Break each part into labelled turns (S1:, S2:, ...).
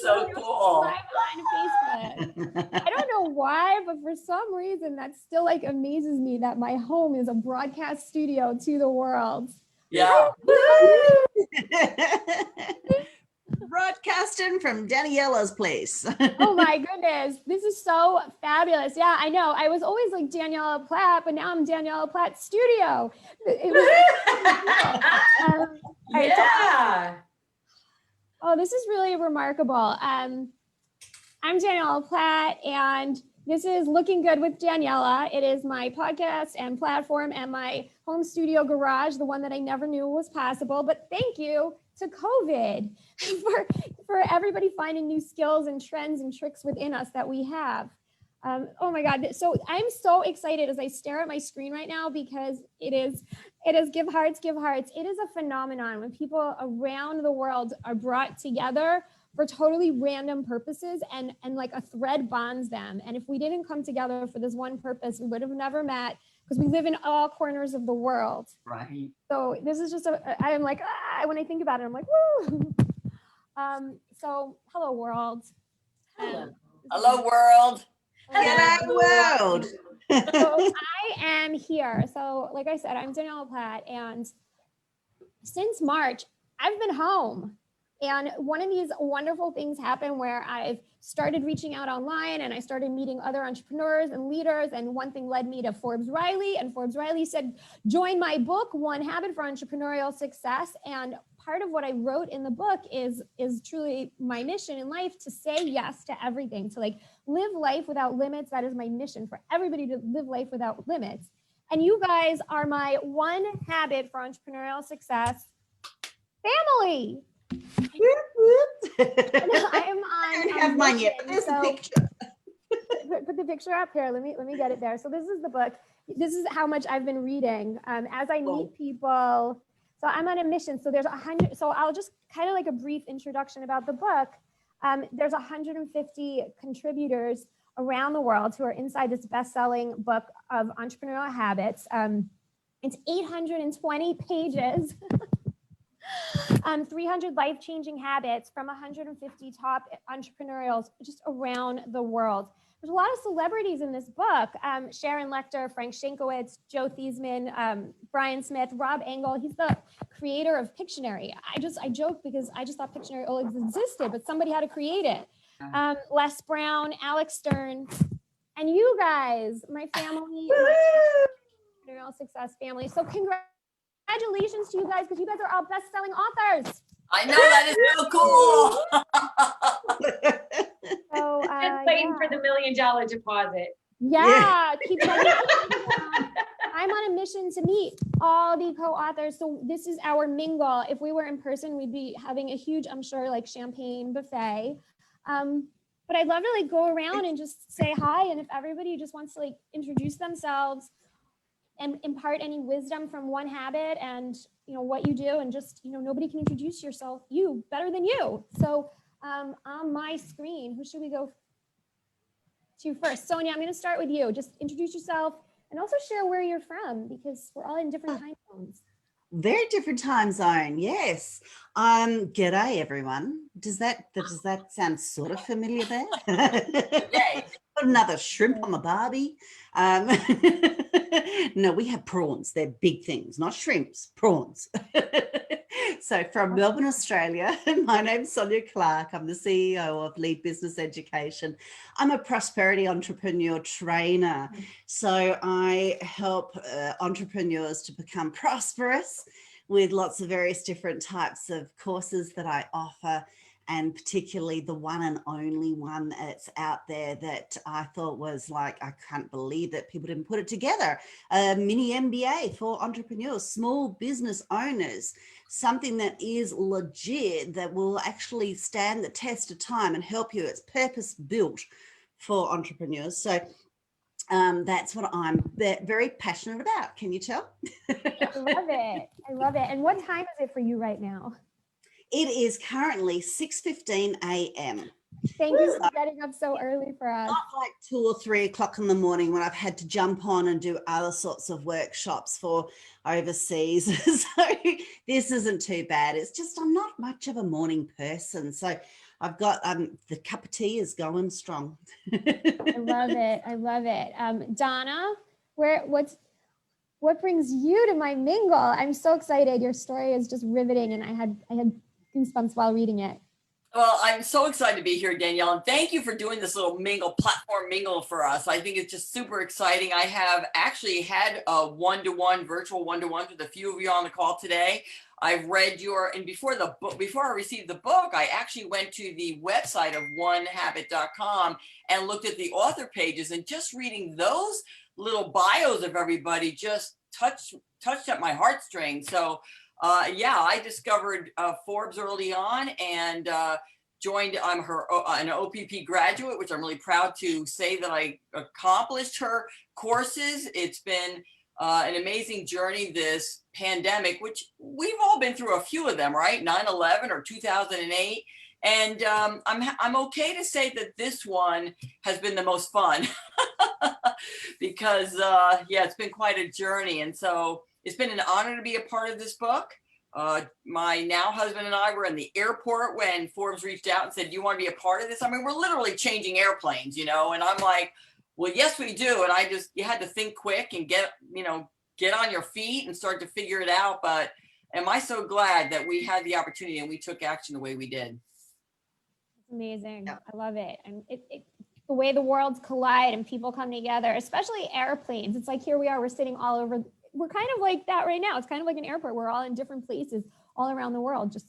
S1: so cool.
S2: Live on Facebook. I don't know why, but for some reason that still like amazes me that my home is a broadcast studio to the world.
S1: Yeah.
S3: Broadcasting from Daniella's place.
S2: Oh my goodness, this is so fabulous. Yeah, I know. I was always like Daniella Platt, but now I'm Daniella Platt Studio. It was,
S1: Yeah.
S2: oh, this is really remarkable. I'm Daniella Platt, and this is Looking Good with Daniella. It is my podcast and platform and my home studio garage, the one that I never knew was possible. But thank you to COVID for everybody finding new skills and trends and tricks within us that we have. Oh my God. So I'm so excited as I stare at my screen right now, because it is Give Hearts, Give Hearts. It is a phenomenon when people around the world are brought together for totally random purposes, and like a thread bonds them. And if we didn't come together for this one purpose, we would have never met, because we live in all corners of the world.
S3: Right.
S2: So this is just I'm like, when I think about it, I'm like, woo. So hello world.
S1: Hello world.
S3: G'day world.
S2: So I am here. So like I said, I'm Daniella Platt, and since March, I've been home. And one of these wonderful things happened where I've started reaching out online, and I started meeting other entrepreneurs and leaders. And one thing led me to Forbes Riley, and Forbes Riley said, join my book, One Habit for Entrepreneurial Success. And part of what I wrote in the book is truly my mission in life, to say yes to everything, to like live life without limits. That is my mission, for everybody to live life without limits. And you guys are my one habit for entrepreneurial success family.
S3: I don't have mine yet, but there's the picture.
S2: Put the picture up here. Let me get it there. So this is the book. This is how much I've been reading as I meet people. So I'm on a mission. So there's 100. So I'll just kind of like a brief introduction about the book. There's 150 contributors around the world who are inside this best-selling book of entrepreneurial habits. It's 820 pages. 300 life-changing habits from 150 top entrepreneurials just around the world. There's a lot of celebrities in this book. Sharon Lechter, Frank Shankowitz, Joe Theismann, Brian Smith, Rob Engel. He's the creator of Pictionary. I joke because I just thought Pictionary always existed, but somebody had to create it. Les Brown, Alex Stern, and you guys, my family, my entrepreneurial success family. So congratulations to you guys, because you guys are all best-selling authors.
S1: I know, that is so cool.
S2: So,
S4: Just waiting for the $1 million deposit.
S2: Yeah. Keep writing. I'm on a mission to meet all the co-authors. So this is our mingle. If we were in person, we'd be having a huge, I'm sure, like champagne buffet. But I'd love to like go around and just say hi. And if everybody just wants to like introduce themselves and impart any wisdom from one habit and what you do, and just nobody can introduce you better than you. So on my screen, who should we go to first? Sonia, I'm going to start with you. Just introduce yourself and also share where you're from, because we're all in different time zones.
S3: Very different time zone, yes. G'day everyone. Does that sound sort of familiar there?
S1: Yay.
S3: Another shrimp on the barbie. No, we have prawns. They're big things, not shrimps, prawns. So from Melbourne, Australia, my name's Sonia Clark. I'm the CEO of Lead Business Education. I'm a prosperity entrepreneur trainer. So I help entrepreneurs to become prosperous with lots of various different types of courses that I offer, and particularly the one and only one that's out there that I thought was like, I can't believe that people didn't put it together. A mini MBA for entrepreneurs, small business owners, something that is legit, that will actually stand the test of time and help you. It's purpose built for entrepreneurs. So that's what I'm very passionate about. Can you tell?
S2: I love it. I love it. And what time is it for you right now?
S3: It is currently 6:15 a.m.
S2: Thank you for getting up so early for us.
S3: Not like 2 or 3 o'clock in the morning when I've had to jump on and do other sorts of workshops for overseas. So this isn't too bad. It's just I'm not much of a morning person. So I've got the cup of tea is going strong.
S2: I love it. I love it. Donna, what brings you to my mingle? I'm so excited. Your story is just riveting, and I had goosebumps while reading it.
S1: Well, I'm so excited to be here, Danielle, and thank you for doing this little platform mingle for us. I think it's just super exciting. I have actually had a virtual one-to-ones with a few of you on the call today. I've read and before I received the book, I actually went to the website of onehabit.com and looked at the author pages, and just reading those little bios of everybody just touched at my heartstrings. So I discovered Forbes early on and joined. I'm an OPP graduate, which I'm really proud to say that I accomplished her courses. It's been an amazing journey, this pandemic, which we've all been through a few of them, right? 9/11 or 2008. And I'm okay to say that this one has been the most fun because it's been quite a journey. And so it's been an honor to be a part of this book. My now husband and I were in the airport when Forbes reached out and said, "Do you want to be a part of this?" I mean, we're literally changing airplanes, and I'm like, well, yes, we do. And you had to think quick and get on your feet and start to figure it out. But am I so glad that we had the opportunity and we took action the way we did.
S2: Amazing. Yeah. I love it. And the way the worlds collide and people come together, especially airplanes. It's like, here we are, we're sitting all over. We're kind of like that right now. It's kind of like an airport. We're all in different places all around the world, just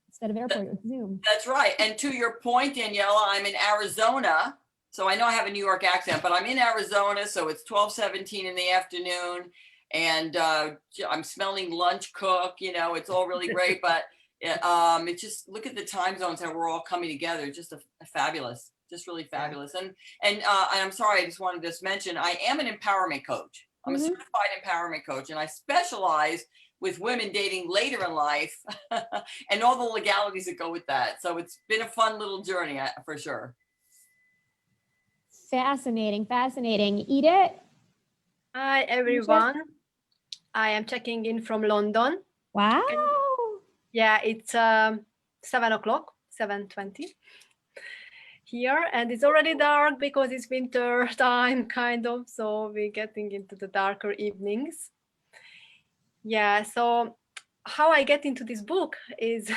S2: instead of airport with Zoom.
S1: That's right. And to your point, Daniela, I'm in Arizona. So I know I have a New York accent, but I'm in Arizona. So it's 12:17 in the afternoon and I'm smelling lunch cook, it's all really great. But it's just, look at the time zones that we're all coming together. Just a fabulous, just really fabulous. And I'm sorry, I just wanted to mention, I am an empowerment coach. I'm a certified empowerment coach, and I specialize with women dating later in life and all the legalities that go with that. So it's been a fun little journey for sure.
S2: Fascinating. Edith?
S5: Hi, everyone. I am checking in from London.
S2: Wow.
S5: It's 7 o'clock, 7:20 here, and it's already dark because it's winter time, kind of. So we're getting into the darker evenings. So how I get into this book is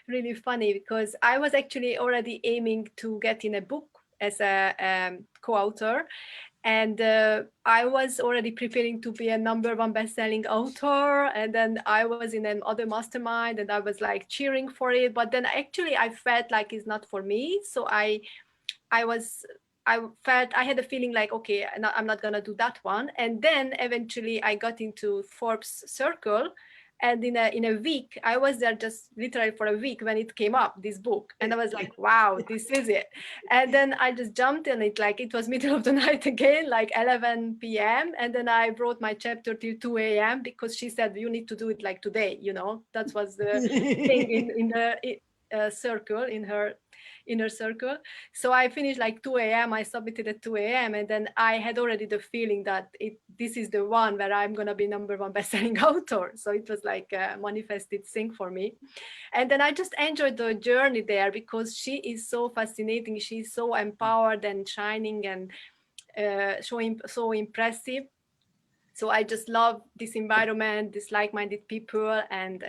S5: really funny because I was actually already aiming to get in a book as a co-author. And I was already preparing to be a #1 best-selling author. And then I was in another mastermind and I was like cheering for it. But then actually I felt like it's not for me. So I had a feeling like, okay, I'm not going to do that one. And then eventually I got into Forbes circle. And in a week, I was there just literally for a week when it came up, this book. And I was like, wow, this is it. And then I just jumped in it, like it was middle of the night again, like 11 p.m. And then I wrote my chapter till 2 a.m. because she said, you need to do it like today, that was the thing in the circle, in her inner circle. So I finished like 2 a.m. I submitted at 2 a.m. And then I had already the feeling that this is the one where I'm going to be #1 best-selling author. So it was like a manifested thing for me. And then I just enjoyed the journey there because she is so fascinating. She's so empowered and shining and so impressive. So I just love this environment, this like-minded people, and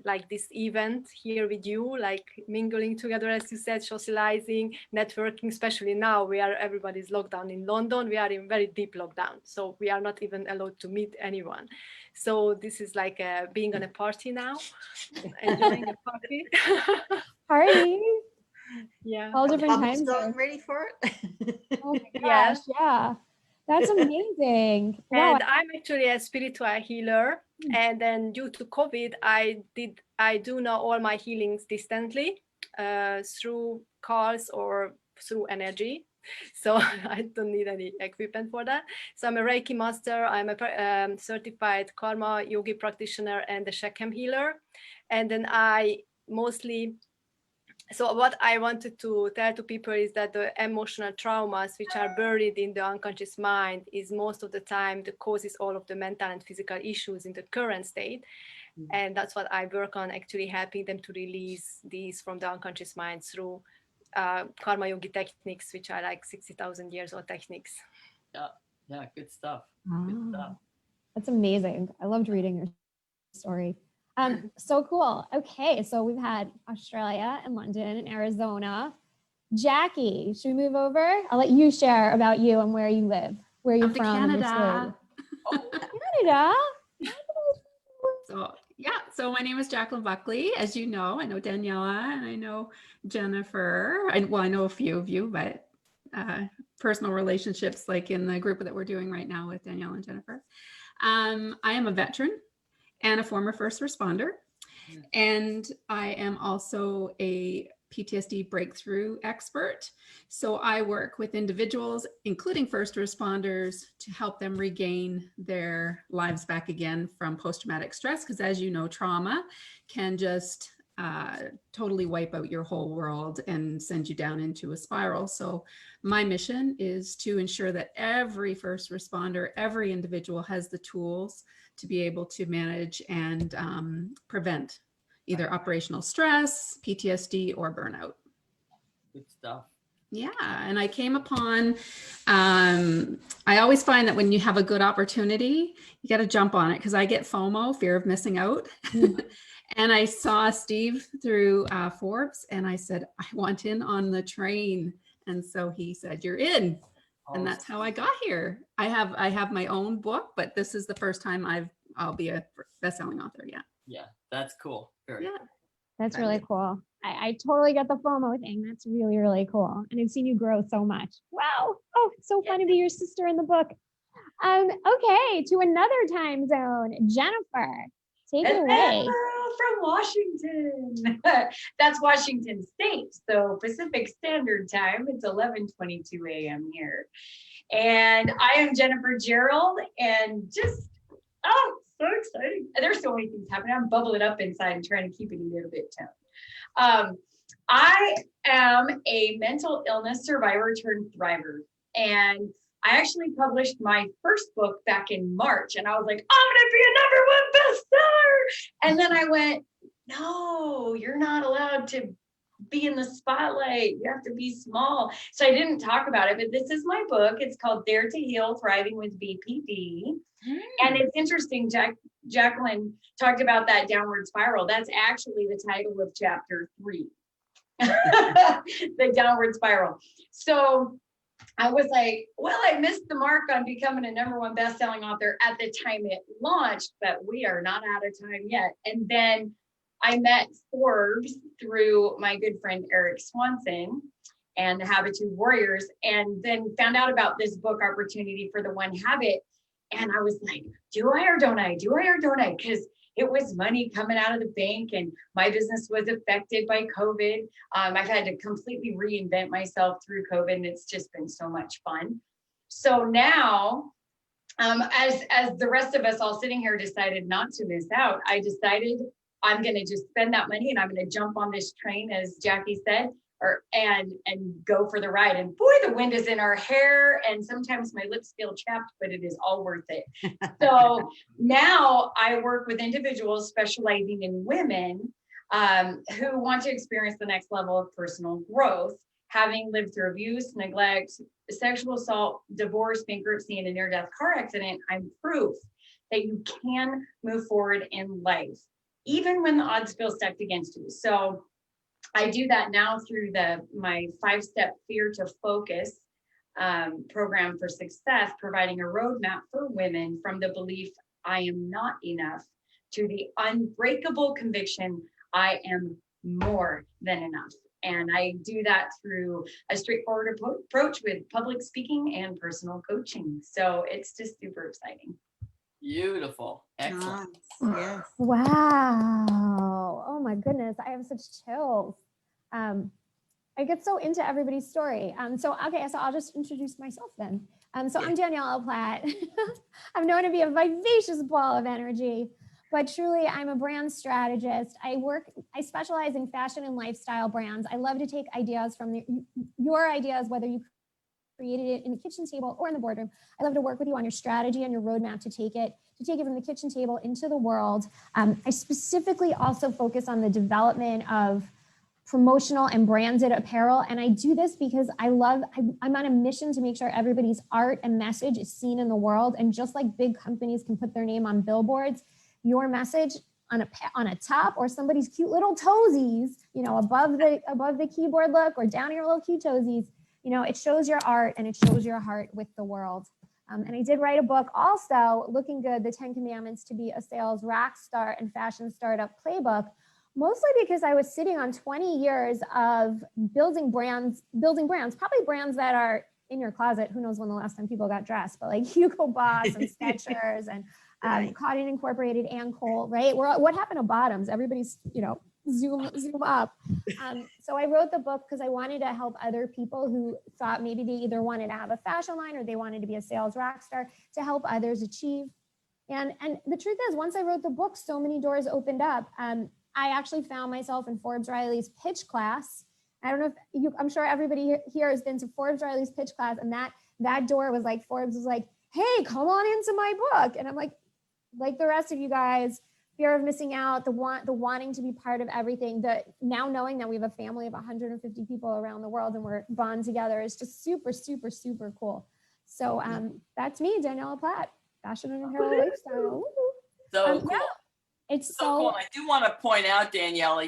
S5: like this event here with you, like mingling together, as you said, socializing, networking, especially now where everybody's locked down in London. We are in very deep lockdown, so we are not even allowed to meet anyone. So this is like being on a party now, enjoying a party.
S2: Party.
S5: Yeah.
S2: All different times.
S3: Ready for it?
S2: Oh my gosh, yeah. That's amazing. Wow.
S5: And I'm actually a spiritual healer. And then due to COVID, I do now all my healings distantly through calls or through energy. So I don't need any equipment for that. So I'm a Reiki master. I'm a certified karma yogi practitioner and a Shakam healer. And then I mostly So what I wanted to tell to people is that the emotional traumas which are buried in the unconscious mind is most of the time the causes all of the mental and physical issues in the current state. And that's what I work on, actually helping them to release these from the unconscious mind through karma yogi techniques, which are like 60,000 years old techniques.
S1: Yeah, good stuff. Good stuff.
S2: That's amazing. I loved reading your story. So cool. Okay, so we've had Australia and London and Arizona. Jackie, should we move over? I'll let you share about you and where you live, where you're
S6: Up to
S2: from.
S6: Canada.
S2: Canada.
S6: So my name is Jacquie Buckley. As you know, I know Daniella and I know Jennifer. I know a few of you, but personal relationships like in the group that we're doing right now with Daniella and Jennifer. I am a veteran and a former first responder. And I am also a PTSD breakthrough expert. So I work with individuals, including first responders, to help them regain their lives back again from post-traumatic stress. Because as you know, trauma can just totally wipe out your whole world and send you down into a spiral. So my mission is to ensure that every first responder, every individual has the tools to be able to manage and prevent either operational stress, PTSD, or burnout.
S1: Good stuff.
S6: Yeah, and I came upon, I always find that when you have a good opportunity, you got to jump on it, because I get FOMO, fear of missing out. And I saw Steve through Forbes, and I said, I want in on the train. And so he said, you're in. And that's how I got here. I have my own book, but this is the first time I'll be a best-selling author.
S1: Yeah, that's cool. Very cool.
S2: That's really cool. I totally get the FOMO thing. That's really, really cool. And I've seen you grow so much. Wow. Oh, it's so fun to be your sister in the book. Okay, to another time zone. Jennifer, take it away.
S4: From Washington. That's Washington State. So Pacific Standard Time. It's 11:22 a.m. here. And I am Jennifer Jerald, and just, so exciting. There's so many things happening. I'm bubbling up inside and trying to keep it a little bit down. I am a mental illness survivor turned thriver. And I actually published my first book back in March, and I was like, I'm going to be a #1 bestseller. And then I went, no, you're not allowed to be in the spotlight. You have to be small. So I didn't talk about it, but this is my book. It's called Dare to Heal, Thriving with BPD. And it's interesting, Jacqueline talked about that downward spiral. That's actually the title of chapter 3, the downward spiral. So I was like, well, I missed the mark on becoming a #1 best-selling author at the time it launched, but we are not out of time yet. And then I met Forbes through my good friend, Eric Swanson, and the Habitude Warriors, and then found out about this book opportunity for the One Habit. And I was like, do I or don't I? Do I or don't I? Because it was money coming out of the bank, and my business was affected by COVID. I've had to completely reinvent myself through COVID, and it's just been so much fun. So now, as the rest of us all sitting here decided not to miss out, I decided I'm going to just spend that money, and I'm going to jump on this train, as Jackie said, and go for the ride. And boy, the wind is in our hair, and sometimes my lips feel chapped, but it is all worth it. So now I work with individuals specializing in women who want to experience the next level of personal growth, having lived through abuse, neglect, sexual assault, divorce, bankruptcy, and a near-death car accident. I'm proof that you can move forward in life, even when the odds feel stacked against you. So I do that now through my 5-step fear to focus program for success, providing a roadmap for women from the belief I am not enough to the unbreakable conviction I am more than enough. And I do that through a straightforward approach with public speaking and personal coaching. So it's just super exciting.
S1: Beautiful. Excellent.
S3: Yes.
S2: Wow. Oh my goodness. I have such chills. I get so into everybody's story. So I'll just introduce myself then. So I'm Daniella Platt. I'm known to be a vivacious ball of energy, but truly I'm a brand strategist. I specialize in fashion and lifestyle brands. I love to take ideas from your ideas, whether you created it in the kitchen table or in the boardroom. I love to work with you on your strategy and your roadmap to take it from the kitchen table into the world. I specifically also focus on the development of promotional and branded apparel. And I do this because I'm on a mission to make sure everybody's art and message is seen in the world. And just like big companies can put their name on billboards, your message on a top or somebody's cute little toesies, above the keyboard look or down your little cute toesies, it shows your art and it shows your heart with the world. And I did write a book also, Looking Good, the 10 Commandments to be a Sales Rock Star and Fashion Startup Playbook, mostly because I was sitting on 20 years of building brands, probably brands that are in your closet. Who knows when the last time people got dressed, but like Hugo Boss and Skechers and Cotton Incorporated and Cole, right? What happened to bottoms? Everybody's, zoom up. So I wrote the book because I wanted to help other people who thought maybe they either wanted to have a fashion line or they wanted to be a sales rock star, to help others achieve. And the truth is, once I wrote the book, so many doors opened up. I actually found myself in Forbes Riley's pitch class. I don't know if I'm sure everybody here has been to Forbes Riley's pitch class, and that door was like, Forbes was like, hey, come on into my book. And I'm like the rest of you guys, fear of missing out, the wanting to be part of everything, now knowing that we have a family of 150 people around the world and we're bond together is just super, super, super cool. So that's me, Daniella Platt, fashion and apparel lifestyle.
S1: So cool.
S2: Yeah, it's
S1: so cool. And I do want to point out, Daniella,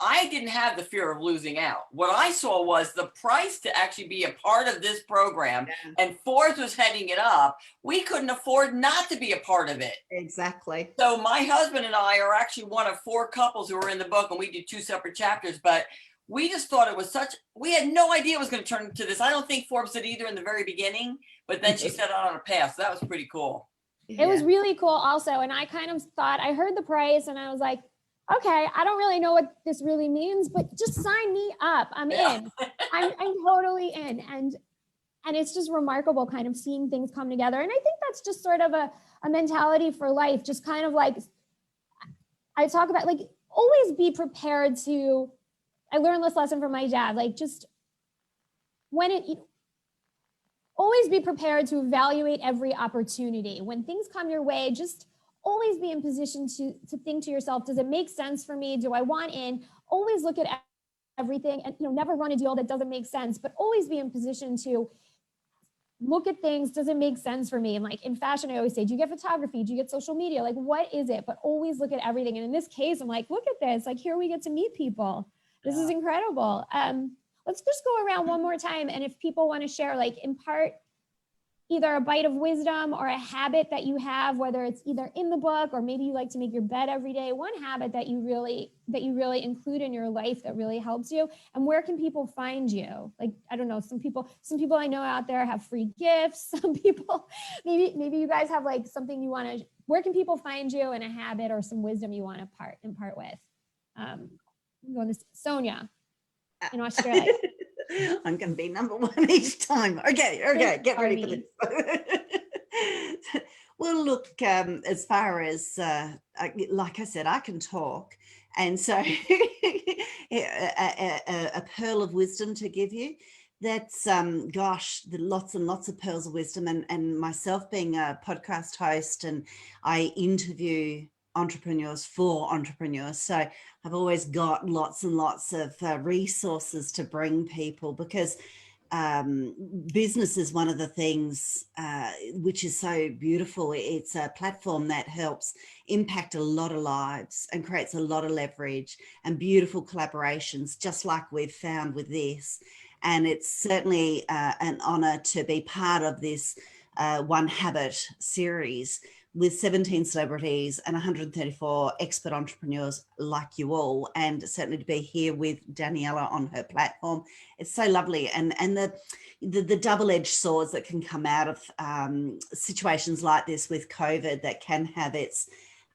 S1: I didn't have the fear of losing out. What I saw was the price to actually be a part of this program, and Forbes was heading it up. We couldn't afford not to be a part of it.
S3: Exactly.
S1: So my husband and I are actually one of 4 couples who are in the book, and we do 2 separate chapters, but we just thought it was we had no idea it was going to turn into this. I don't think Forbes did either in the very beginning, but then she set out on a path. So that was pretty cool.
S2: It was really cool also. And I kind of thought, I heard the price and I was like, okay, I don't really know what this really means, but just sign me up. I'm in. I'm totally in. And it's just remarkable kind of seeing things come together. And I think that's just sort of a mentality for life. Just kind of like, I talk about, like, always be prepared to, I learned this lesson from my dad, like just always be prepared to evaluate every opportunity. When things come your way, just always be in position to think to yourself, does it make sense for me? Do I want in? Always look at everything and never run a deal that doesn't make sense, but always be in position to look at things. Does it make sense for me? And like in fashion, I always say, do you get photography? Do you get social media? Like, what is it? But always look at everything. And in this case, I'm like, look at this. Like, here we get to meet people. This is incredible. Let's just go around one more time. And if people want to share, like, impart either a bite of wisdom or a habit that you have, whether it's either in the book or maybe you like to make your bed every day, one habit that you really include in your life that really helps you. And where can people find you? Like, I don't know, some people I know out there have free gifts. Some people, maybe you guys have like something you want to, where can people find you, and a habit or some wisdom you want to impart with? I'm going to Sonia in Australia.
S3: I'm going to be number 1 each time. Okay, get ready for this. Well, look, as far as, like I said, I can talk. And so a pearl of wisdom to give you, that's, lots and lots of pearls of wisdom. And myself being a podcast host, and I interview entrepreneurs for entrepreneurs. So I've always got lots and lots of resources to bring people, because business is one of the things which is so beautiful. It's a platform that helps impact a lot of lives and creates a lot of leverage and beautiful collaborations, just like we've found with this. And it's certainly an honor to be part of this One Habit series with 17 celebrities and 134 expert entrepreneurs like you all, and certainly to be here with Daniella on her platform. It's so lovely. And the double-edged swords that can come out of situations like this with COVID, that can have its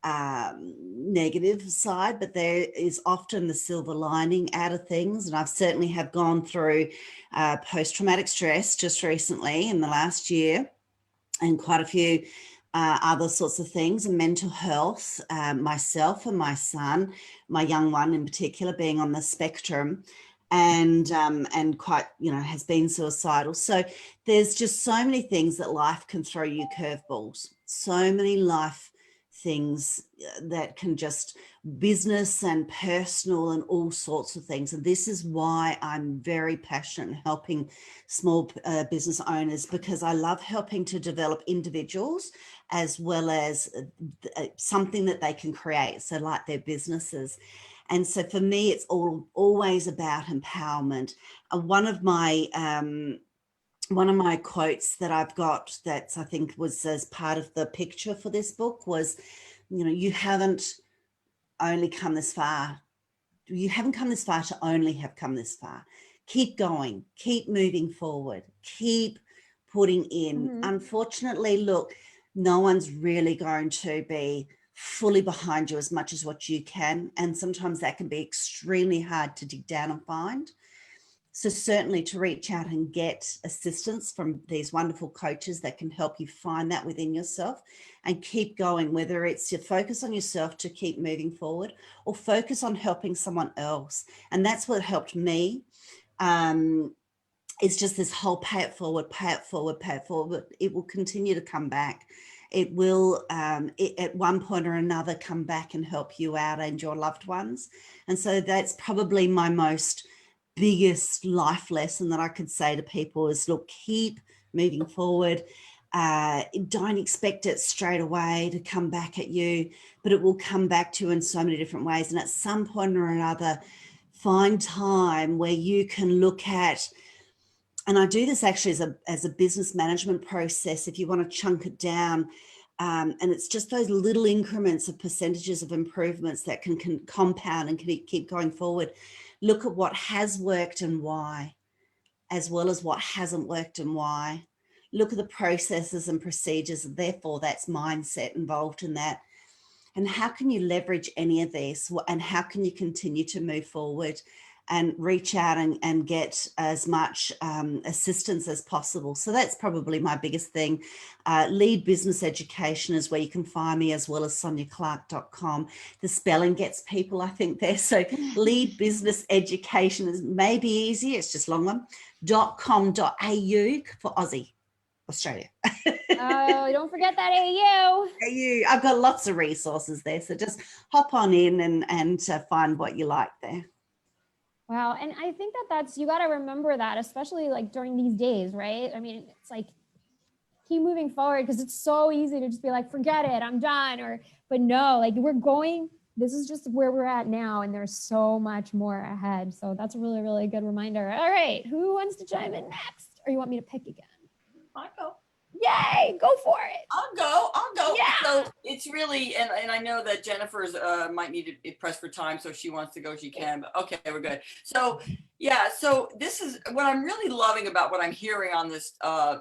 S3: negative side, but there is often the silver lining out of things. And I've certainly have gone through post-traumatic stress just recently in the last year, and quite a few other sorts of things, and mental health, myself and my son, my young one in particular, being on the spectrum, and quite, has been suicidal. So there's just so many things that life can throw you curveballs, so many life things that can just business and personal and all sorts of things. And this is why I'm very passionate in helping small business owners, because I love helping to develop individuals as well as something that they can create. So like their businesses. And so for me, it's always about empowerment. One of my quotes that I've got that I think was as part of the picture for this book was, you haven't only come this far. You haven't come this far to only have come this far. Keep going, keep moving forward, keep putting in. Unfortunately, look, no one's really going to be fully behind you as much as what you can. And sometimes that can be extremely hard to dig down and find. So certainly to reach out and get assistance from these wonderful coaches that can help you find that within yourself and keep going, whether it's to focus on yourself to keep moving forward or focus on helping someone else. And that's what helped me. It's just this whole pay it forward, pay it forward, pay it forward. It will continue to come back. It will at one point or another come back and help you out and your loved ones. And so that's probably my biggest life lesson that I could say to people is, look, keep moving forward. Don't expect it straight away to come back at you, but it will come back to you in so many different ways. And at some point or another, find time where you can look at, and I do this actually as a business management process, if you want to chunk it down, and it's just those little increments of percentages of improvements that can compound and keep going forward. Look at what has worked and why, as well as what hasn't worked and why. Look at the processes and procedures, and therefore that's mindset involved in that. And how can you leverage any of this, and how can you continue to move forward and reach out and get as much assistance as possible? So that's probably my biggest thing. Lead Business Education is where you can find me, as well as soniaclark.com. The spelling gets people, I think, there. So Lead Business Education is maybe easier, it's just long one, .com.au for Aussie, Australia.
S2: Oh, don't forget that AU.
S3: AU. I've got lots of resources there. So just hop on in and find what you like there.
S2: Wow. And I think that's, you got to remember that, especially like during these days, right? I mean, it's like, keep moving forward, because it's so easy to just be like, forget it, I'm done. But no, like this is just where we're at now. And there's so much more ahead. So that's a really, really good reminder. All right. Who wants to chime in next? Or you want me to pick again?
S1: I go.
S2: Yay, go for it.
S1: I'll go.
S2: Yeah.
S1: So it's really, and I know that Jennifer's might need to be pressed for time, so if she wants to go, she can, but okay, we're good. So yeah, so this is what I'm really loving about what I'm hearing on this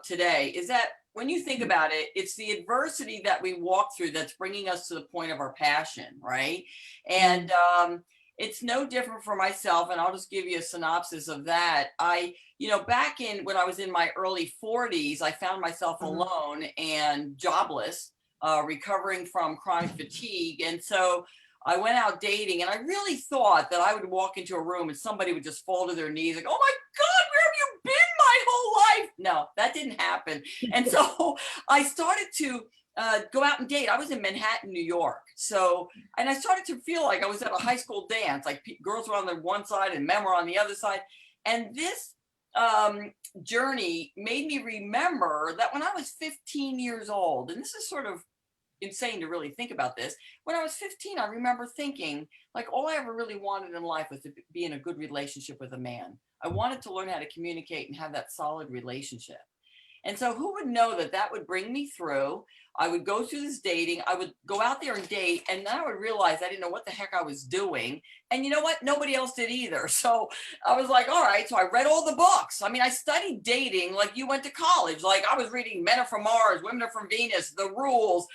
S1: today, is that when you think about it, it's the adversity that we walk through that's bringing us to the point of our passion, right? And it's no different for myself, and I'll just give you a synopsis of that. Back when I was in my early 40s, I found myself alone and jobless, recovering from chronic fatigue. And so I went out dating, and I really thought that I would walk into a room and somebody would just fall to their knees like, oh my God, where have you been my whole life? No, that didn't happen. And so I started to go out and date. I was in Manhattan, New York. And I started to feel like I was at a high school dance, like girls were on the one side and men were on the other side. And this journey made me remember that when I was 15 years old, and this is sort of insane to really think about this, when I was 15, I remember thinking, like, all I ever really wanted in life was to be in a good relationship with a man. I wanted to learn how to communicate and have that solid relationship. And so who would know that would bring me through? I would go through this dating, I would go out there and date, and then I would realize I didn't know what the heck I was doing. And you know what? Nobody else did either. So I was like, all right. So I read all the books. I mean, I studied dating like you went to college. Like I was reading Men Are From Mars, Women Are From Venus, The Rules,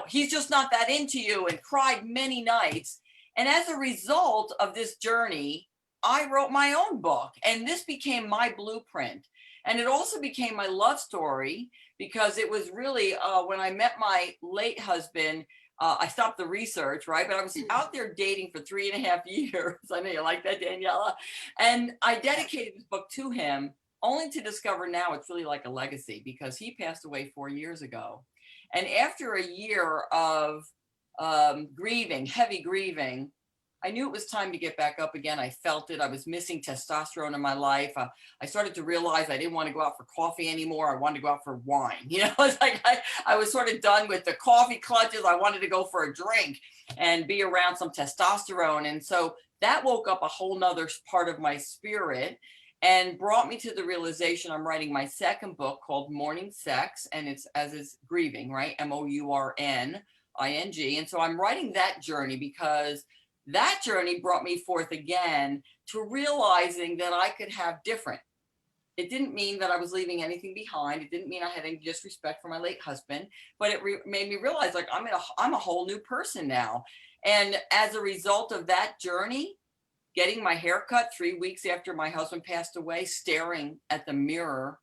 S1: He's Just Not That Into You, and cried many nights. And as a result of this journey, I wrote my own book, and this became my blueprint. And it also became my love story, because it was really when I met my late husband, I stopped the research, right? But I was out there dating for 3.5 years. I know you like that, Daniella. And I dedicated this book to him, only to discover now it's really like a legacy, because he passed away 4 years ago. And after a year of grieving, heavy grieving, I knew it was time to get back up again. I felt it. I was missing testosterone in my life. I started to realize I didn't want to go out for coffee anymore. I wanted to go out for wine. You know, it's like I was sort of done with the coffee clutches. I wanted to go for a drink and be around some testosterone. And so that woke up a whole nother part of my spirit and brought me to the realization I'm writing my second book called Mourning Sex, and it's as is grieving, right? MOURNING. And so I'm writing that journey because that journey brought me forth again to realizing that I could have different. It didn't mean that I was leaving anything behind. It didn't mean I had any disrespect for my late husband, but it made me realize like I'm a whole new person now. And as a result of that journey, getting my hair cut 3 weeks after my husband passed away, staring at the mirror,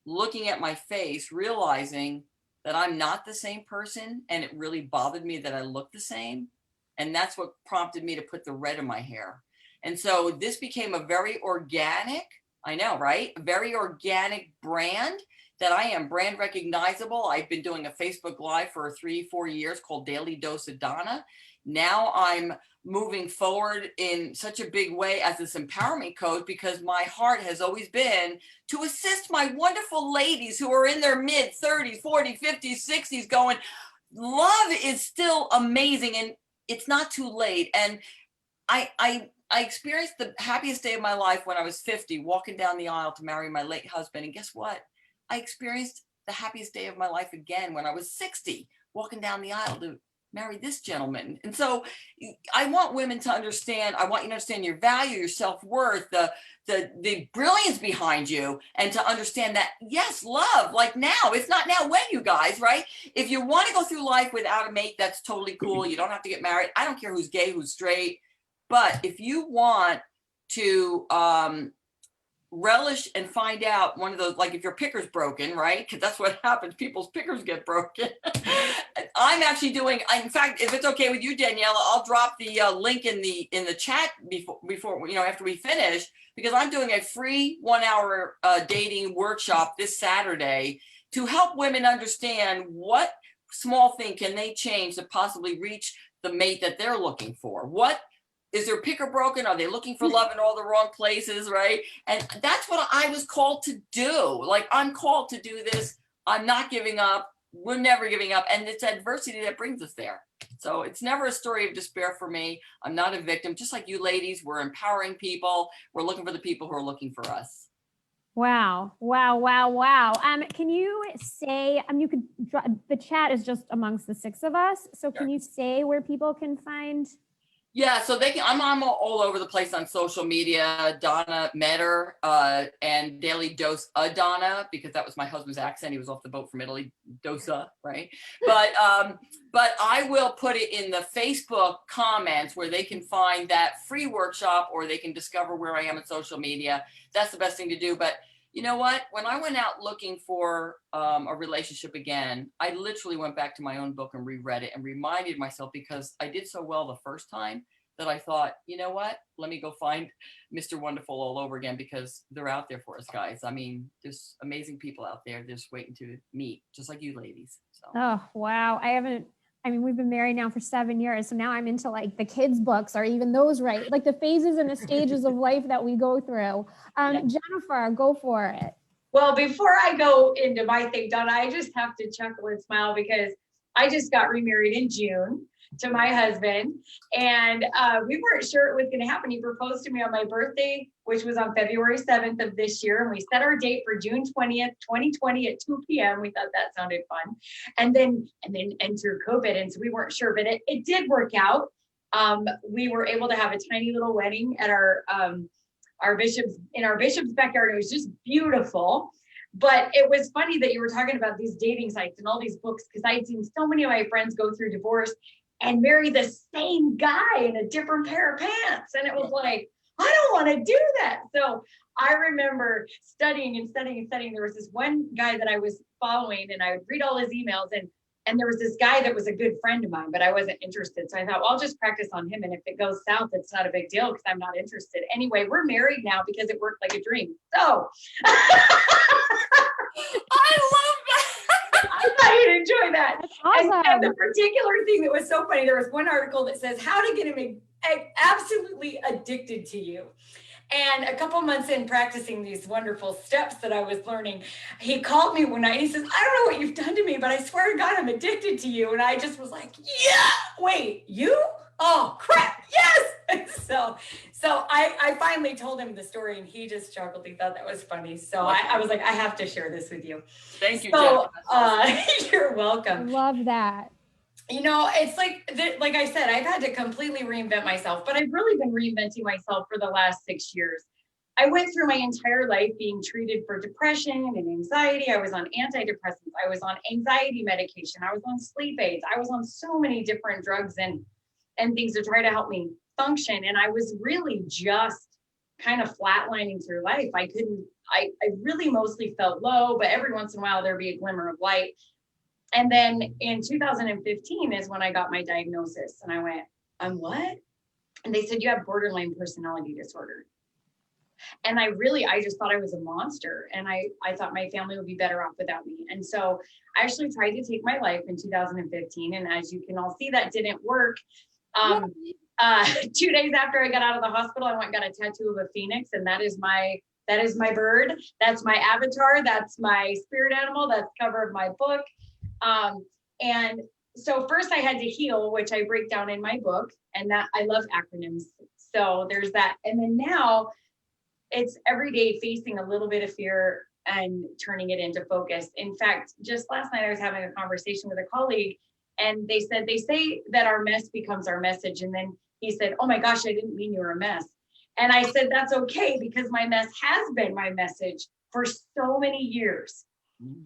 S1: looking at my face, realizing that I'm not the same person. And it really bothered me that I look the same. And that's what prompted me to put the red in my hair. And so this became a very organic, I know, right? A very organic brand that I am brand recognizable. I've been doing a Facebook Live for 3-4 years called Daily Dose of Donna. Now I'm moving forward in such a big way as this empowerment coach, because my heart has always been to assist my wonderful ladies who are in their mid 30s, 40s, 50s, 60s going, love is still amazing. And it's not too late. And I experienced the happiest day of my life when I was 50, walking down the aisle to marry my late husband. And guess what? I experienced the happiest day of my life again when I was 60, walking down the aisle to marry this gentleman. And so I want women to understand, I want you to understand your value, your self-worth, the brilliance behind you, and to understand that, yes, love, like now, if not now, when, you guys, right? If you want to go through life without a mate, that's totally cool. You don't have to get married. I don't care who's gay, who's straight. But if you want to relish and find out one of those, like if your picker's broken, right? Because that's what happens. People's pickers get broken. I'm actually doing, in fact, if it's okay with you, Daniella, I'll drop the link in the chat before, you know, after we finish, because I'm doing a free 1-hour dating workshop this Saturday to help women understand what small thing can they change to possibly reach the mate that they're looking for. What is their picker broken? Are they looking for love in all the wrong places, right? And that's what I was called to do. Like, I'm called to do this. I'm not giving up. We're never giving up. And it's adversity that brings us there. So it's never a story of despair for me. I'm not a victim. Just like you ladies, we're empowering people. We're looking for the people who are looking for us.
S2: Wow. Wow. Wow. Wow. Can you say, you could, the chat is just amongst the 6 of us. So can you say where people can find?
S1: Yeah, so they can, I'm all over the place on social media, Donna Meador, and Daily Dose of Donna, because that was my husband's accent. He was off the boat from Italy, Dosa, right? But I will put it in the Facebook comments where they can find that free workshop, or they can discover where I am on social media. That's the best thing to do. But you know what? When I went out looking for a relationship again, I literally went back to my own book and reread it and reminded myself, because I did so well the first time, that I thought, you know what? Let me go find Mr. Wonderful all over again, because they're out there for us, guys. I mean, there's amazing people out there just waiting to meet, just like you ladies. So.
S2: Oh, wow. We've been married now for 7 years. So now I'm into like the kids' books, or even those, right? Like the phases and the stages of life that we go through. Jennifer, go for it.
S4: Well, before I go into my thing, Donna, I just have to chuckle and smile because I just got remarried in June to my husband, and we weren't sure it was going to happen. He proposed to me on my birthday, which was on February 7th of this year, and we set our date for June 20th, 2020 at 2 p.m. We thought that sounded fun, and then entered COVID, and so we weren't sure, but it did work out. We were able to have a tiny little wedding at our bishop's backyard. It was just beautiful. But it was funny that you were talking about these dating sites and all these books, because I'd seen so many of my friends go through divorce and marry the same guy in a different pair of pants. And it was like, I don't want to do that. So I remember studying and studying and studying. There was this one guy that I was following, and I would read all his emails, and there was this guy that was a good friend of mine, but I wasn't interested. So I thought, well, I'll just practice on him. And if it goes south, it's not a big deal because I'm not interested. Anyway, we're married now because it worked like a dream. So
S1: I love that.
S4: I thought you'd enjoy that.
S2: That's awesome.
S4: And the particular thing that was so funny, there was one article that says how to get him absolutely addicted to you. And a couple months in practicing these wonderful steps that I was learning, he called me one night. He says, I don't know what you've done to me, but I swear to God, I'm addicted to you. And I just was like, yeah, wait, you? Oh, crap. Yes. So I finally told him the story, and he just chuckled. He thought that was funny. So I was like, I have to share this with you.
S1: Thank you,
S4: So
S1: Jeff.
S4: you're welcome.
S2: Love that.
S4: You know, it's like I said, I've had to completely reinvent myself, but I've really been reinventing myself for the last 6 years. I went through my entire life being treated for depression and anxiety. I was on antidepressants. I was on anxiety medication. I was on sleep aids. I was on so many different drugs and things to try to help me function. And I was really just kind of flatlining through life. I really mostly felt low, but every once in a while there'd be a glimmer of light. And then in 2015 is when I got my diagnosis, and I went, what? And they said, you have borderline personality disorder. And I just thought I was a monster. And I thought my family would be better off without me. And so I actually tried to take my life in 2015. And as you can all see, that didn't work. 2 days after I got out of the hospital, I went and got a tattoo of a phoenix. And that is my bird. That's my avatar. That's my spirit animal. That's the cover of my book. And so first I had to heal, which I break down in my book, and that I love acronyms. So there's that. And then now it's every day facing a little bit of fear and turning it into focus. In fact, just last night I was having a conversation with a colleague, and they say that our mess becomes our message. And then he said, oh my gosh, I didn't mean you were a mess. And I said, that's okay, because my mess has been my message for so many years.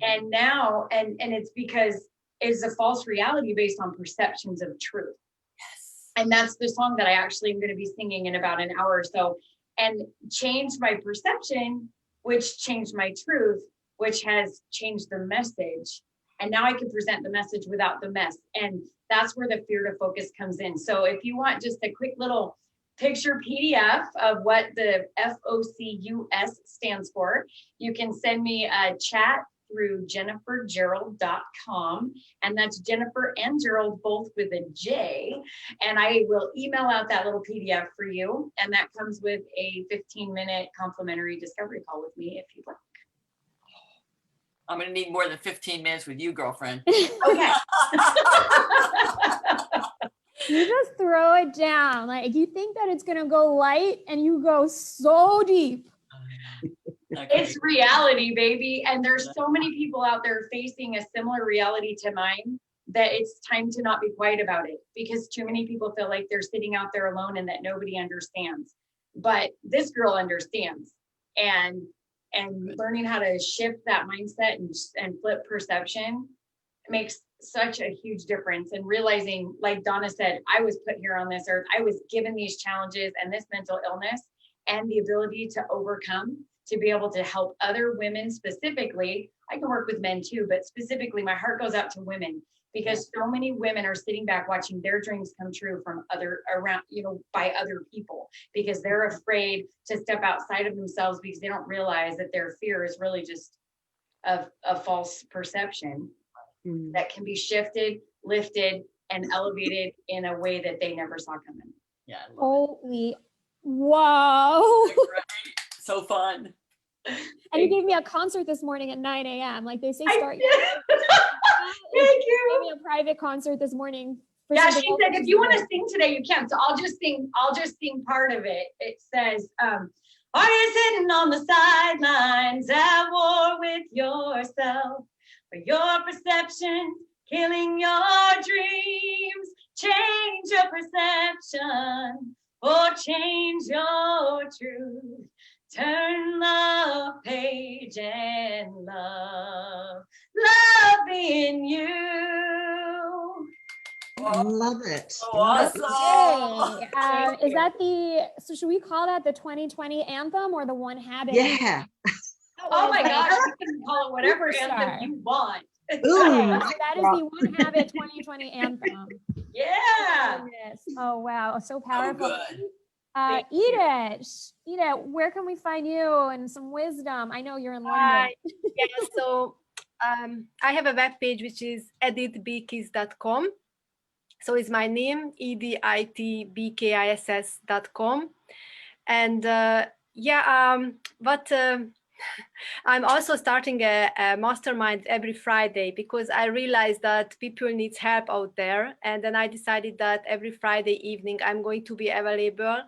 S4: And now, and it's because it's a false reality based on perceptions of truth.
S1: Yes.
S4: And that's the song that I actually am going to be singing in about an hour or so, and change my perception, which changed my truth, which has changed the message. And now I can present the message without the mess. And that's where the fear to focus comes in. So if you want just a quick little picture PDF of what the FOCUS stands for, you can send me a chat through jenniferjerald.com, and that's Jennifer and Jerald both with a J, and I will email out that little PDF for you, and that comes with a 15-minute complimentary discovery call with me if you'd like.
S1: I'm going to need more than 15 minutes with you, girlfriend.
S4: Okay.
S2: You just throw it down. Like, you think that it's going to go light, and you go so deep.
S1: Okay.
S4: It's reality, baby. And there's so many people out there facing a similar reality to mine that it's time to not be quiet about it, because too many people feel like they're sitting out there alone and that nobody understands. But this girl understands, and learning how to shift that mindset and flip perception makes such a huge difference. And realizing, like Donna said, I was put here on this earth. I was given these challenges and this mental illness and the ability to overcome, to be able to help other women specifically. I can work with men too, but specifically my heart goes out to women, because so many women are sitting back watching their dreams come true from by other people, because they're afraid to step outside of themselves, because they don't realize that their fear is really just a false perception that can be shifted, lifted, and elevated in a way that they never saw coming.
S1: Yeah. I love
S2: Holy, wow.
S1: it. Right? So fun.
S2: And you gave me a concert this morning at 9 a.m. Like they say, start.
S4: Thank
S2: You
S4: you.
S2: gave me a private concert this morning.
S4: Yeah, she said, if you want to sing today, you can. So I'll just sing part of it. It says, are you sitting on the sidelines at war with yourself? For your perception, killing your dreams, change your perception, or change your truth. Turn the page and love in you.
S1: Oh,
S3: Love it.
S1: Oh,
S3: Love it.
S1: awesome.
S2: Is that so should we call that the 2020 anthem or the One Habit?
S3: Yeah.
S4: Oh my gosh, you can call it whatever anthem
S2: Superstar.
S4: you want.
S3: Ooh,
S2: Okay, so
S3: mic
S2: that is
S3: drop.
S2: the One Habit 2020 anthem.
S4: Yeah.
S2: Yes. Oh wow, so
S1: Oh,
S2: powerful.
S1: good.
S4: Thank you.
S2: Edith, where can we find you and some wisdom? I know you're in London.
S5: Hi. Yeah, so I have a webpage which is edithbkiss.com. So it's my name, editbkiss.com. And I'm also starting a mastermind every Friday because I realized that people need help out there. And then I decided that every Friday evening, I'm going to be available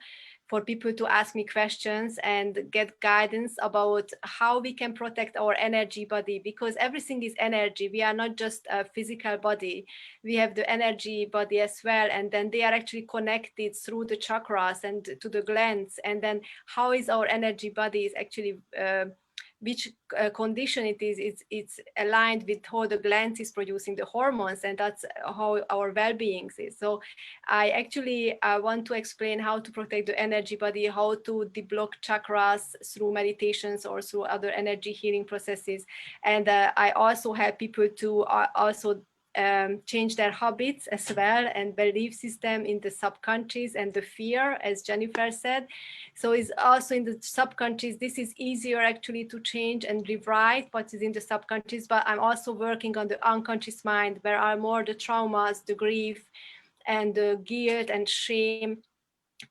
S5: for people to ask me questions and get guidance about how we can protect our energy body, because everything is energy. We are not just a physical body. We have the energy body as well. And then they are actually connected through the chakras and to the glands. And then how is our energy body is actually which condition it is, it's aligned with how the glands is producing the hormones, and that's how our well-being is. So I actually want to explain how to protect the energy body, how to deblock chakras through meditations or through other energy healing processes. And I also help people to also change their habits as well and belief system in the subconscious and the fear, as Jennifer said. So it's also in the subconscious. This is easier actually to change and rewrite what is in the subconscious, but I'm also working on the unconscious mind, where are more the traumas, the grief, and the guilt and shame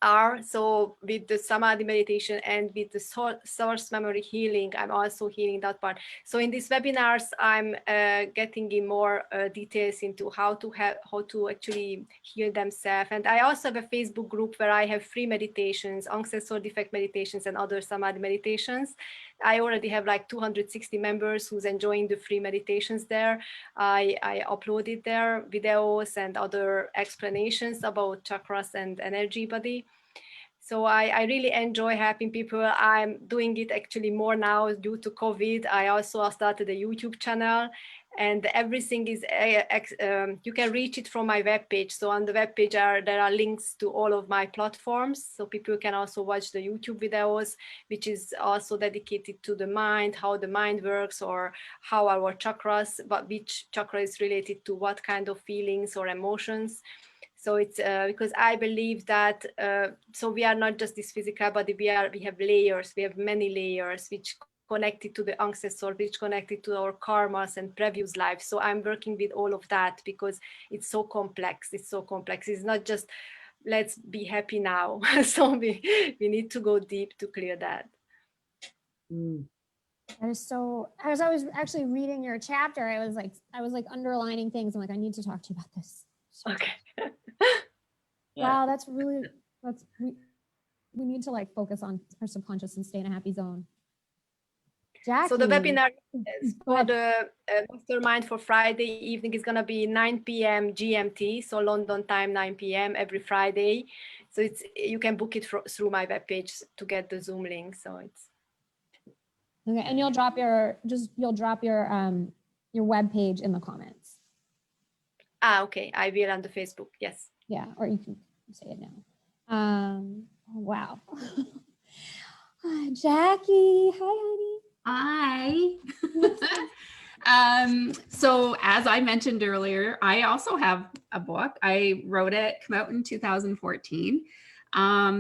S5: are. So with the samadhi meditation and with the source memory healing, I'm also healing that part. So in these webinars, I'm getting in more details into how to actually heal themselves. And I also have a Facebook group where I have free meditations, ancestral defect meditations, and other samadhi meditations. I already have like 260 members who's enjoying the free meditations there. I uploaded their videos and other explanations about chakras and energy body. So I really enjoy helping people. I'm doing it actually more now due to COVID. I also started a YouTube channel, and everything is, you can reach it from my webpage. So on the webpage there are links to all of my platforms. So people can also watch the YouTube videos, which is also dedicated to the mind, how the mind works, or how our chakras, but which chakra is related to what kind of feelings or emotions. So it's because I believe that, so we are not just this physical body, we have layers, we have many layers, which connected to the ancestor, which connected to our karmas and previous lives. So I'm working with all of that because it's so complex. It's so complex. It's not just let's be happy now. So we need to go deep to clear that.
S2: That is so, as I was actually reading your chapter, I was like underlining things. I'm like, I need to talk to you about this.
S5: Okay.
S2: Wow, we need to like focus on our subconscious and stay in a happy zone. Jackie.
S5: So the webinar for the mastermind for Friday evening is going to be 9 p.m. GMT, so London time 9 p.m. every Friday. So you can book it through my webpage to get the Zoom link. So it's
S2: okay, and you'll drop your webpage in the comments.
S5: Okay, I will on the Facebook. Yes.
S2: Yeah, or you can say it now. Wow. Jackie, hi, honey.
S6: Hi. So as I mentioned earlier, I also have a book. I wrote it, come out in 2014.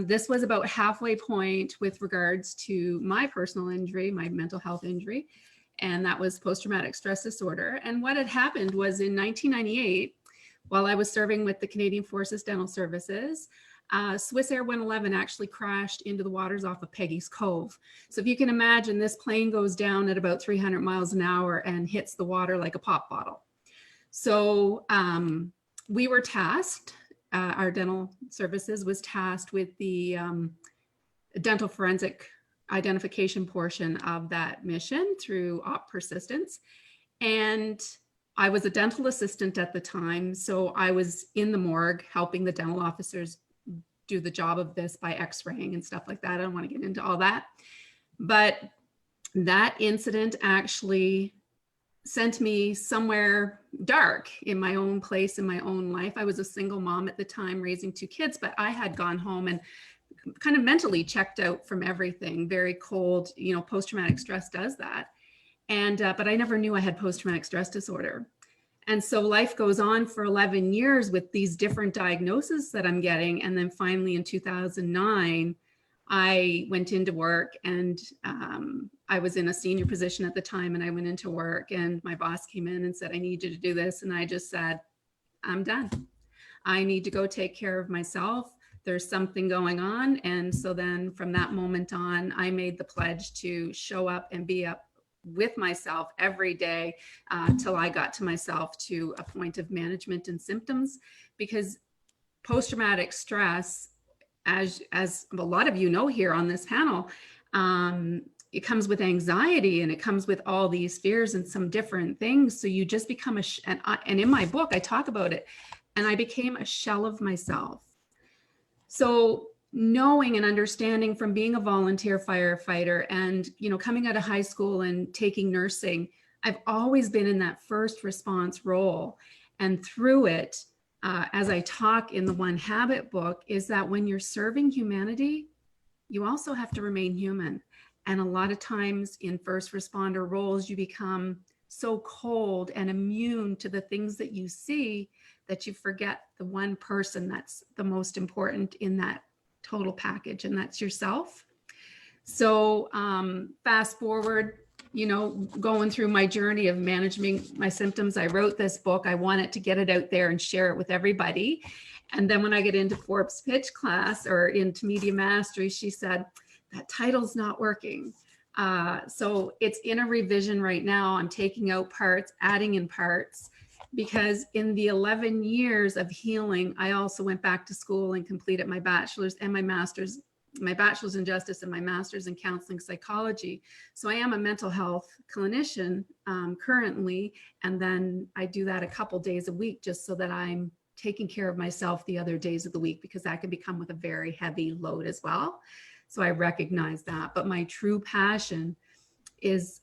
S6: This was about halfway point with regards to my personal injury, my mental health injury, and that was post-traumatic stress disorder. And what had happened was in 1998, while I was serving with the Canadian Forces Dental Services, Swiss Air 111 actually crashed into the waters off of Peggy's Cove. So if you can imagine, this plane goes down at about 300 miles an hour and hits the water like a pop bottle. So we were tasked, our dental services was tasked with the dental forensic identification portion of that mission through op persistence. And I was a dental assistant at the time, so I was in the morgue helping the dental officers do the job of this by x-raying and stuff like that. I don't want to get into all that. But that incident actually sent me somewhere dark in my own place, in my own life. I was a single mom at the time raising 2 kids, but I had gone home and kind of mentally checked out from everything, very cold, you know, post-traumatic stress does that. And, but I never knew I had post-traumatic stress disorder. And so life goes on for 11 years with these different diagnoses that I'm getting. And then finally in 2009, I went into work, and I was in a senior position at the time, and I went into work, and my boss came in and said, I need you to do this. And I just said, I'm done. I need to go take care of myself. There's something going on. And so then from that moment on, I made the pledge to show up and be up with myself every day till I got to myself to a point of management and symptoms, because post-traumatic stress, as a lot of you know here on this panel, it comes with anxiety, and it comes with all these fears and some different things. So you just become and in my book, I talk about it, and I became a shell of myself. So knowing and understanding from being a volunteer firefighter and, you know, coming out of high school and taking nursing, I've always been in that first response role. And through it, as I talk in the One Habit book, is that when you're serving humanity, you also have to remain human. And a lot of times in first responder roles, you become so cold and immune to the things that you see that you forget the one person that's the most important in that total package, and that's yourself. So fast forward, you know, going through my journey of managing my symptoms, I wrote this book. I wanted to get it out there and share it with everybody. And then when I get into Forbes pitch class or into Media Mastery, she said, that title's not working. So it's in a revision right now. I'm taking out parts, adding in parts, because in the 11 years of healing, I also went back to school and completed my bachelor's and my master's, my bachelor's in justice and my master's in counseling psychology. So I am a mental health clinician currently. And then I do that a couple days a week just so that I'm taking care of myself the other days of the week, because that can become with a very heavy load as well. So I recognize that. But my true passion is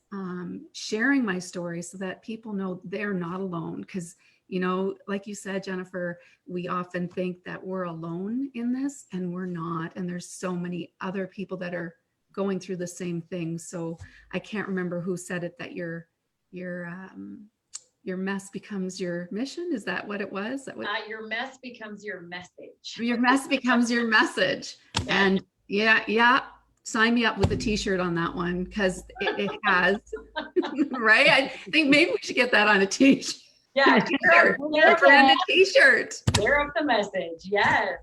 S6: sharing my story so that people know they're not alone. Because, you know, like you said, Jennifer, we often think that we're alone in this, and we're not. And there's so many other people that are going through the same thing. So I can't remember who said it, that your mess becomes your mission. Is that what it was? That what,
S4: your mess becomes your message.
S6: your mess becomes your message. And yeah. Sign me up with a t-shirt on that one, because it has, right? I think maybe we should get that on a t-shirt.
S4: Yeah,
S6: T-shirt. A t-shirt.
S4: Clear up the message. Yes.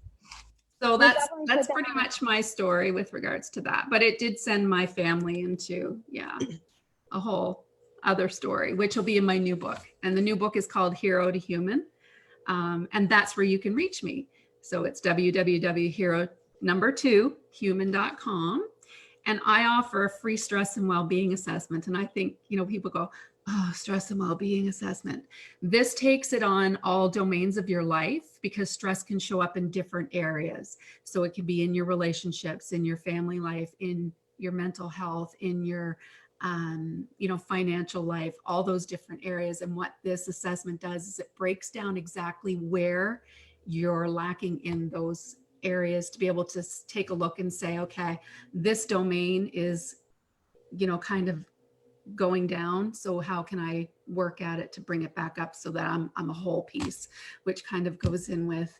S6: So that's pretty much my story with regards to that. But it did send my family into, a whole other story, which will be in my new book. And the new book is called Hero to Human. And that's where you can reach me. So it's www.hero2human.com. And I offer a free stress and well-being assessment. And I think, you know, people go, oh, stress and well-being assessment. This takes it on all domains of your life, because stress can show up in different areas. So it can be in your relationships, in your family life, in your mental health, in your financial life, all those different areas. And what this assessment does is it breaks down exactly where you're lacking in those areas, to be able to take a look and say, okay, this domain is, kind of going down. So how can I work at it to bring it back up so that I'm a whole piece, which kind of goes in with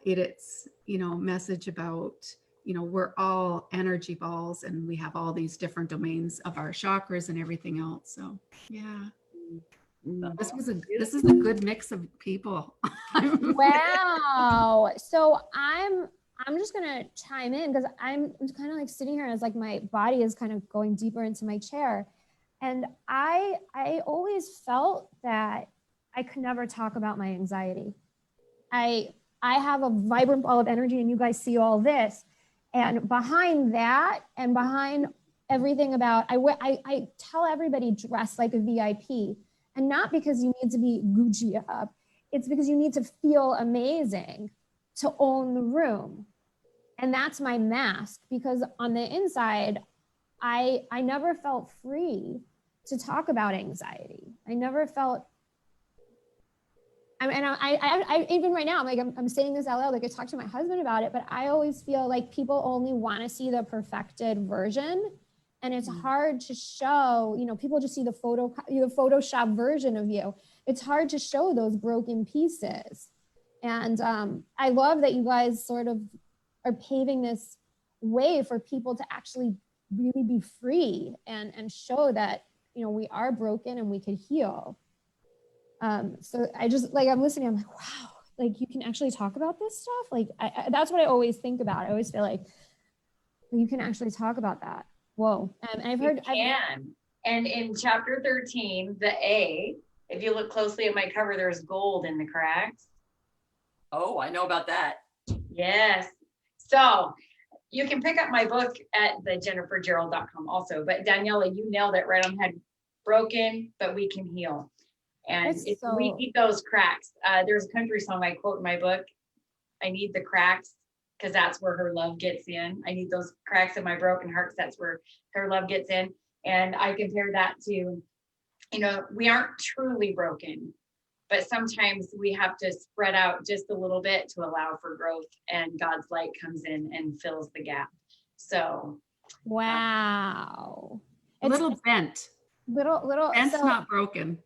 S6: it's, message about, we're all energy balls, and we have all these different domains of our chakras and everything else. So yeah. This is a good mix of people.
S2: Wow. So I'm just gonna chime in, because I'm kind of like sitting here, and it's like my body is kind of going deeper into my chair. And I always felt that I could never talk about my anxiety. I have a vibrant ball of energy, and you guys see all this. And behind that, and behind everything about, I tell everybody, dress like a VIP. And not because you need to be Gucci up, it's because you need to feel amazing to own the room. And that's my mask, because on the inside, I never felt free. to talk about anxiety. I never felt, I even right now, I'm like, I'm saying this out loud, like I talked to my husband about it, but I always feel like people only want to see the perfected version. And it's hard to show, you know, people just see the Photoshop version of you. It's hard to show those broken pieces. And I love that you guys sort of are paving this way for people to actually really be free and show that, you know, we are broken and we could heal. So I just like, I'm listening, I'm like, wow, like you can actually talk about this stuff. Like that's what I always think about. I always feel like you can actually talk about that. Whoa. And I've heard.
S4: And in chapter 13, the A, if you look closely at my cover, there's gold in the cracks.
S1: Oh, I know about that.
S4: Yes. So you can pick up my book at the jenniferjerald.com also, but Daniella, you nailed it right on the head. Broken, but we can heal. And if we need those cracks, there's a country song I quote in my book. I need the cracks because that's where her love gets in. I need those cracks in my broken heart because that's where her love gets in. And I compare that to, you know, we aren't truly broken, but sometimes we have to spread out just a little bit to allow for growth, and God's light comes in and fills the gap. So,
S2: wow.
S6: A little bent.
S2: Little
S6: Bent's not broken.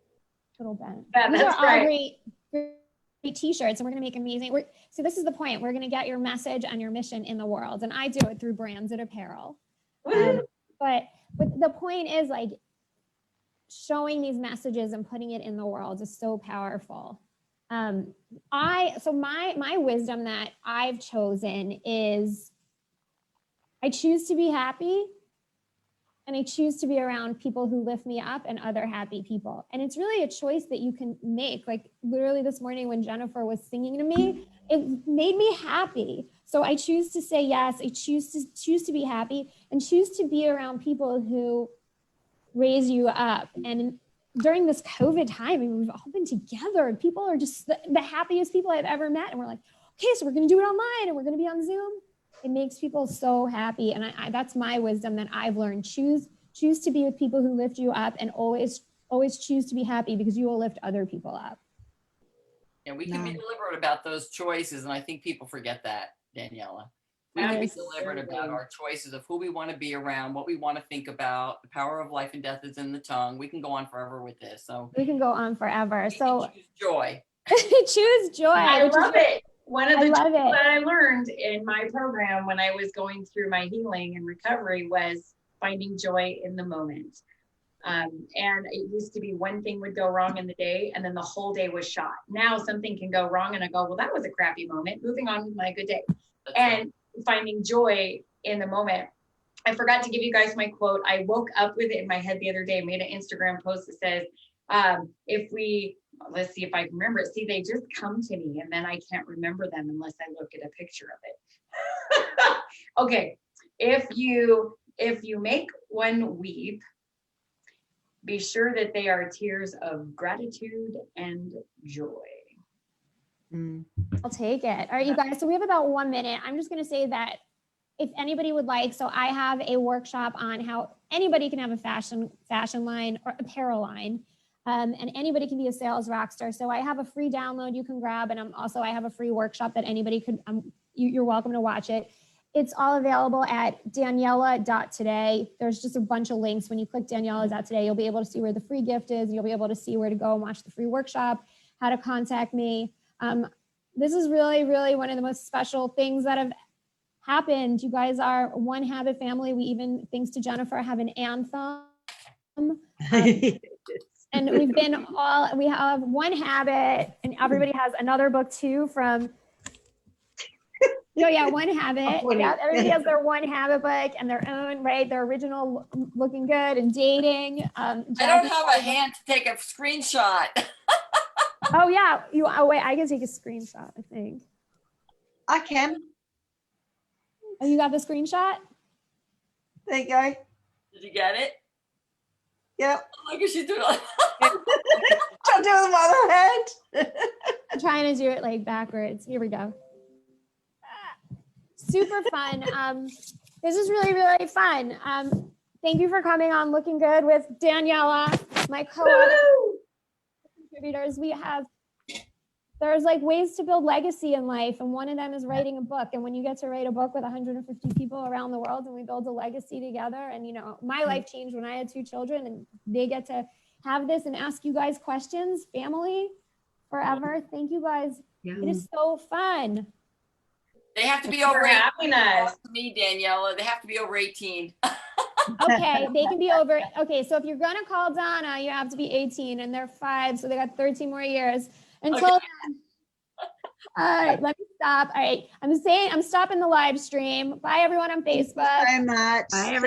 S2: Little bent.
S4: Yeah,
S2: These are
S4: that's
S2: all
S4: right.
S2: great t-shirts, and we're going to make amazing. So this is the point. We're going to get your message and your mission in the world, and I do it through branded apparel. But the point is, like, showing these messages and putting it in the world is so powerful. So my wisdom that I've chosen is I choose to be happy, and I choose to be around people who lift me up and other happy people. And it's really a choice that you can make. Like literally this morning when Jennifer was singing to me, it made me happy. So I choose to say yes. I choose to be happy and choose to be around people who raise you up. And during this COVID time, I mean, we've all been together and people are just the happiest people I've ever met. And we're like, okay, so we're going to do it online and we're going to be on Zoom. It makes people so happy. And I that's my wisdom that I've learned. Choose to be with people who lift you up, and always choose to be happy, because you will lift other people up.
S1: And we can be deliberate about those choices. And I think people forget that, Daniella. We can be deliberate about our choices of who we want to be around, what we want to think about. The power of life and death is in the tongue. We can go on forever with this. So
S2: we can go on forever. So
S1: choose joy.
S2: Choose joy.
S4: I love it. One of the tools
S2: that
S4: I learned in my program when I was going through my healing and recovery was finding joy in the moment. And it used to be one thing would go wrong in the day and then the whole day was shot. Now something can go wrong and I go, well, that was a crappy moment. Moving on with my good day. And finding joy in the moment. I forgot to give you guys my quote. I woke up with it in my head the other day, made an Instagram post that says, let's see if I can remember it. See, they just come to me and then I can't remember them unless I look at a picture of it. Okay. If you make one weep, be sure that they are tears of gratitude and joy.
S2: I'll take it. All right, you guys. So we have about 1 minute. I'm just going to say that if anybody would like, so I have a workshop on how anybody can have a fashion line or apparel line. And anybody can be a sales rock star. So I have a free download you can grab. And I have a free workshop that anybody could, you're welcome to watch it. It's all available at daniella.today. There's just a bunch of links. When you click daniella.today, you'll be able to see where the free gift is. You'll be able to see where to go and watch the free workshop, how to contact me. This is really, really one of the most special things that have happened. You guys are one habit family. We even, thanks to Jennifer, have an anthem. And we have one habit, and everybody has another book too from, one habit. Yeah, everybody has their one habit book and their own, right? Their original looking good and dating.
S1: I don't have a hand to take a screenshot.
S2: Oh yeah, wait, I can take a screenshot, I think.
S3: I can.
S2: Oh, you got the screenshot?
S3: There you go.
S1: Did you get it?
S3: Yep.
S1: Look at she's doing it.
S3: I'll do it with my other hand.
S2: I'm trying to do it like backwards. Here we go. Super fun. This is really, really fun. Thank you for coming on Looking Good with Daniella, my co-author contributors. There's like ways to build legacy in life, and one of them is writing a book. And when you get to write a book with 150 people around the world and we build a legacy together, and my life changed when I had 2 children, and they get to have this and ask you guys questions, family forever. Thank you guys.
S6: Yeah.
S2: It is so fun.
S1: They have to be
S4: Thanks
S1: over
S4: for
S1: 18.
S4: having us.
S1: To me, Daniela, they have to be over 18.
S2: Okay, they can be over. Okay, so if you're gonna call Donna, you have to be 18, and they're 5, so they got 13 more years. Until then, all right, let me stop. All right, I'm stopping the live stream. Bye, everyone on Facebook.
S3: Thank you so much.
S6: Bye, everyone.